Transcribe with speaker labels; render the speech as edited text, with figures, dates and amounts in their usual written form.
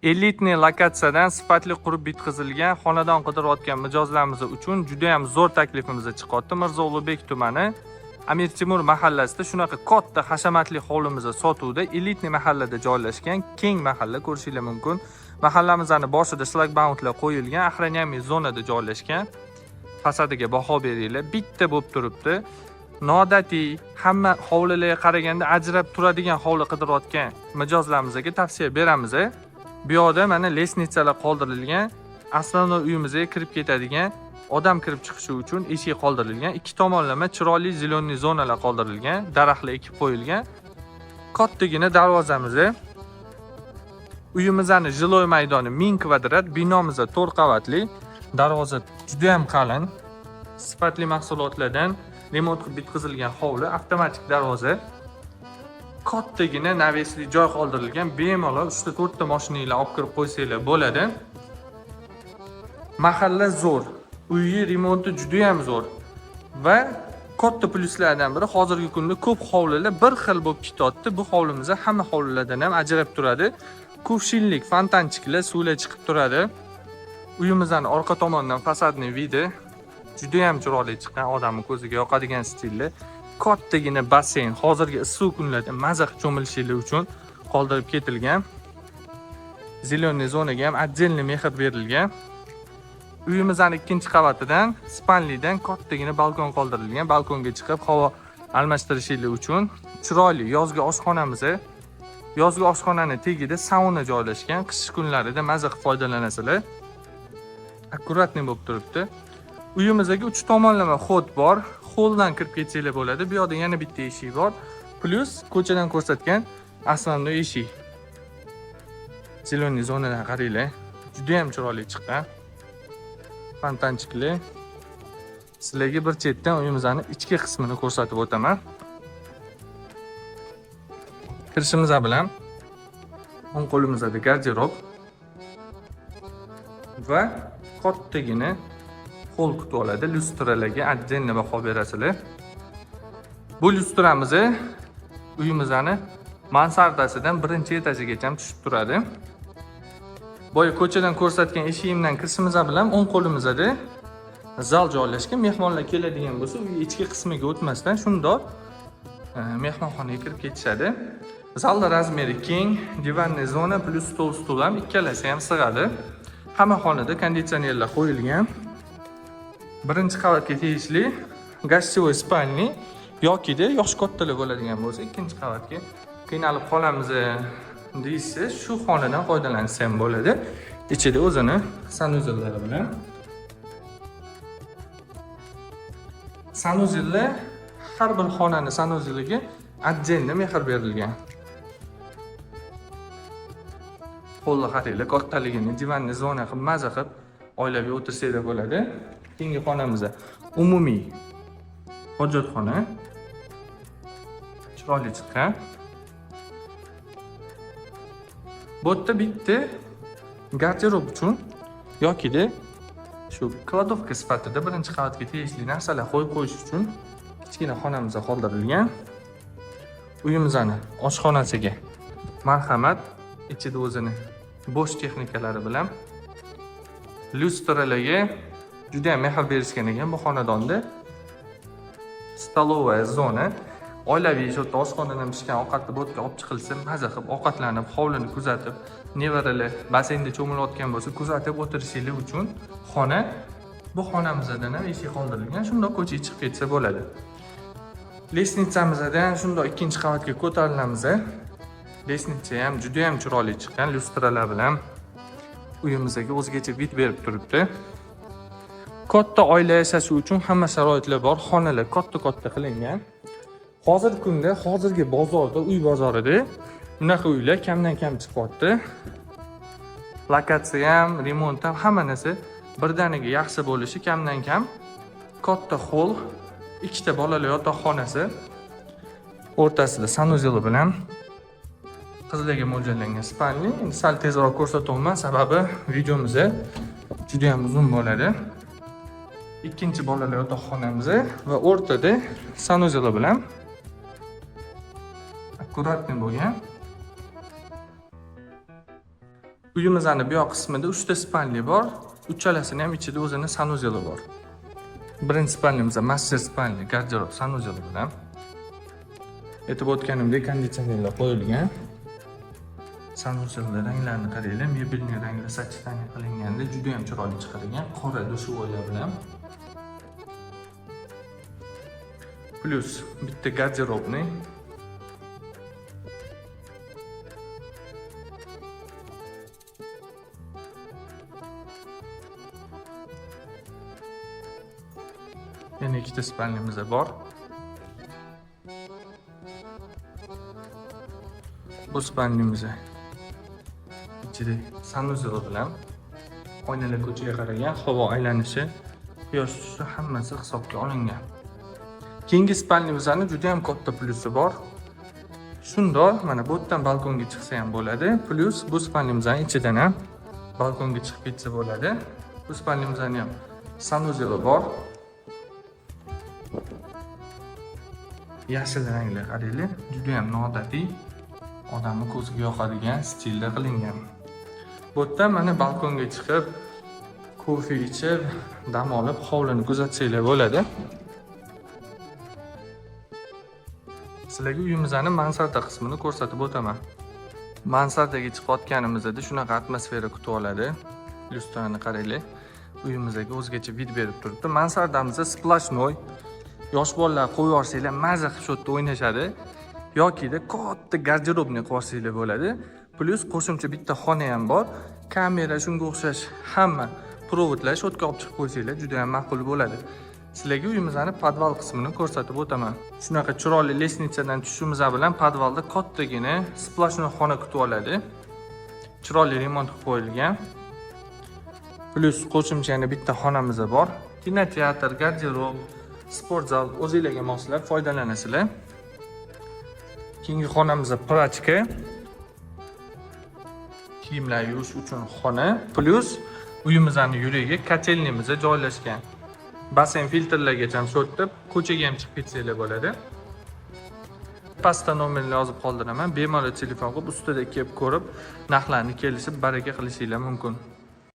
Speaker 1: Elitniy lokatsiyadan sifatli qurib bitkazilgan xonadon qidirayotgan mijozlarimiz uchun juda ham zo'r taklifimiz chiqyapti. Mirzo Ulug'bek tumani Amir Temur mahallasida shunaqa katta hashamatli hovlimiz sotuvda. Elitniy mahallada joylashgan keng mahalla ko'rishingiz mumkin. Mahallamizning boshida shlagbaumlar qo'yilgan, охраняемый zonada joylashgan. Fasadiga baho beringlar. Bitta bo'lib turibdi. Noodatiy, hamma hovlilarga qaraganda ajrab turadigan hovli qidirayotgan mijozlarimizga tavsiya beramiz. Bu yerda mana lesnitsalar qoldirilgan, asosiy uyimizga kirib ketadigan, odam kirib chiqishi uchun eshik qoldirilgan, ikki tomonlama chiroyli zeleniy zonalar qoldirilgan, daraxtlar ekib qo'yilgan. Kattagina darvozamiz. Uyimizning jiloy maydoni 1000 kvadrat, binomiz 4 qavatli, darvoza juda ham qalin, sifatli mahsulotlardan remont qilib bitkazilgan hovli, avtomatik darvoza. Kattagina navesli joy qoldirilgan, bemalol 3-4 ta mashinanglar olib kirib qo'ysanglar bo'ladi. Mahalla zo'r, uyi remonti juda ham zo'r va katta pluslardan biri hozirgi kunda ko'p hovlilar bir xil bo'lib ketyapti. Bu hovlimiz hamma hovlilardan ham ajrab turadi. Kuvshinlik, fontanchiklar, suvlar chiqib turadi. Uyimizning orqa tomonidan fasadning vidi juda ham chiroyli chiqqan, odamning ko'ziga yoqadigan stilda. Kattagina basseyn, hozirgi issiq kunlarda maza cho'milishingiz uchun qoldirib ketilgan. Zeleniy zonaga ham отдельный mehr berilgan. Uyimizning ikkinchi qavatidan spanlidan kattagina balkon qoldirilgan. Balkonga chiqib havo almashtirishingiz uchun chiroyli yozgi oshxonamiz. Yozgi oshxonaning tagida sauna joylashgan. Qish kunlarida maza qilib foydalanasizlar. Akkuratni bo'lib turibdi. Uyimizga 3 tomonlama xod bor. Holdan kirib ketsanglar bo'ladi. Bu yerda yana bitta eshik bor. Plus ko'chadan ko'rsatgan asosiy eshik. Zeleniy zonadan qaranglar. Juda ham chiroyli chiqqan. Fontanchiklar. Sizlarga bir chetdan uyimizning ichki qismini ko'rsatib o'taman. Kirishimiz bilan o'ng qo'limizda garderob va kattagina qo'l kutib oladi. Lyustralarga отдельно baho berasizlar. Bu lyustramiz uyimizning mansardasidan birinchi etajigacha tushib turadi. Boya ko'chadan ko'rsatgan eshigimdan kirishimiz bilan o'ng qo'limizda zal joylashgan. Mehmonlar keladigan bo'lsa, uy ichki qismiga o'tmasdan shundoq mehmonxonaga kirib ketishadi. Zalning razmeri keng, divanniy zona plus stol ham ikkalasi ham sig'adi. Hamma xonada konditsionerlar qo'yilgan. Birinchi qavatga tegishli gостевой spalni yoki-da yosh kattalar bo'ladigan bo'lsa, ikkinchi qavatga qiynalib qolamiz deysiz, shu xonadan foydalansa ham bo'ladi. Ichida o'zini sanuzellari bilan. Sanuzellar har bir xonaning sanuzeliga отдельно mehr berilgan. Qo'lga qaranglar, kattaligini divanniy zona qilib maza qilib oilaviy o'tirsanglar bo'ladi. Keyingi xonamiz umumiy hojatxona. Chiroyli chiqqan. Bu yerda bitta garderob uchun yoki-da shu kladovka sifatida birinchi qavatga tegishli narsalar qo'yib qo'yish uchun kichkina xonamiz qoldirilgan. Uyimizning oshxonasiga marhamat, ichida o'zini bo'sh texnikalari bilan lyustralarga juda ham mehr berishgan ekan bu xonadonda. Stolovaya zona, oilaviy shu oshxonadan pishgan ovqatni bo'tga olib chiqilsa, maza qilib ovqatlanib, hovlini kuzatib, nevaralar basseynda cho'milayotgan bo'lsa, kuzatib o'tirishingiz uchun xona. Bu xonamizdan ham eshik qoldirilgan, shundoq ko'chaga chiqib ketsa bo'ladi. Lesnitsamizdan shundoq ikkinchi qavatga ko'tarilamiz. Lesnitsa ham juda ham chiroyli chiqqan, lyustralar bilan uyimizga o'zgacha vid berib turibdi. Katta oila yashashi uchun hamma sharoitlar bor, xonalar katta qilingan. Hozirgi kunda, hozirgi bozorda, uy bozorida bunaqa uylar kamdan kam chiqyapti. Lokatsiya ham, remont ham hamma narsa birdaniga yaxshi bo'lishi kamdan kam. Katta hol, ikkita bolalar yotoqxonasi, o'rtasida sanuzel bilan qizlarga mo'ljallangan spalni. Endi sal tezroq ko'rsatmayman, sababi videomiz juda ham uzun bo'ladi. Ikkinchi bolalar yotoqxonamiz va o'rtada sanuzel bilan akkuratni bo'lgan. Uyimizning bu yoq qismida 3 ta spalni bor. Uchalasini ham ichida o'zini sanuzeli bor. Birinchi spalnimizda master spalni, garderob, sanuzeli bilan. Aytib o'tganimdek konditsionerlar qo'yilgan. Sanuzelda ranglarni qaranglar, mebelning ranglari sachitaniya qilinganda juda ham chiroyli chiqadigan qora dushovoylar bilan. Plus bitta garderobni. Yana ikkita spalnimiz bor. Bu spalnimiz ichida sanuzel bilan oynalar ko'chaga qaragan, havo aylanishi, quyosh tutishi hammasi hisobga olingan. Keyingi spalnimizning juda ham katta plusi bor. Shundoq, mana bu yerdan balkonga chiqsa ham bo'ladi. Plus bu spalnimizning ichidan ham balkonga chiqib ketsa bo'ladi. Bu spalnimizning ham sanuzeli bor. Yashil rangli qaranglar, juda ham noodatiy, odamni ko'ziga yoqadigan stilda qilingan. Bu yerdan mana balkonga chiqib, kofe ichib, dam olib, hovlini kuzatsanglar bo'ladi. Sizlarga uyimizning mansarda qismini ko'rsatib o'taman. Mansardaga chiqayotganimizda shunaqa atmosfera kutib oladi. Lyustrani qaranglar. Uyimizga o'zgacha vid berib turibdi. Mansardamizda splashnoy. Yosh bolalar qo'yib yuborsanglar maza qilib shu yerda o'ynashadi. Yokida katta garderobni qo'ysanglar bo'ladi. Plus qo'shimcha bitta xona ham bor. Kamera shunga o'xshash hamma provodlar shu yerga olib chiqib qo'ysanglar juda ham ma'qul bo'ladi. Sizlarga uyimizning podval qismini ko'rsatib o'taman. Shunaqa chiroyli lesnitsadan tushishimiz bilan podvalda kattagina splashnoy xona kutib oladi. Chiroyli remont qilib qo'yilgan. Plus qo'shimcha yana bitta xonamiz bor. Kinoteatr, garderob, sport zal o'zingizlarga moslab foydalanasizlar. Keyingi xonamizda prachka, kiyimlar yuvish uchun xona, plus uyimizning yuragiga kotelnimiz joylashgan. Basen filtrlargacha ham so'tib, ko'chaga ham chiqib ketsanglar bo'ladi. Pastda nomerni yozib qoldiraman. Bemalol telefon qilib ustida kelib ko'rib, narxlarni kelishib baraka qilishinglar mumkin.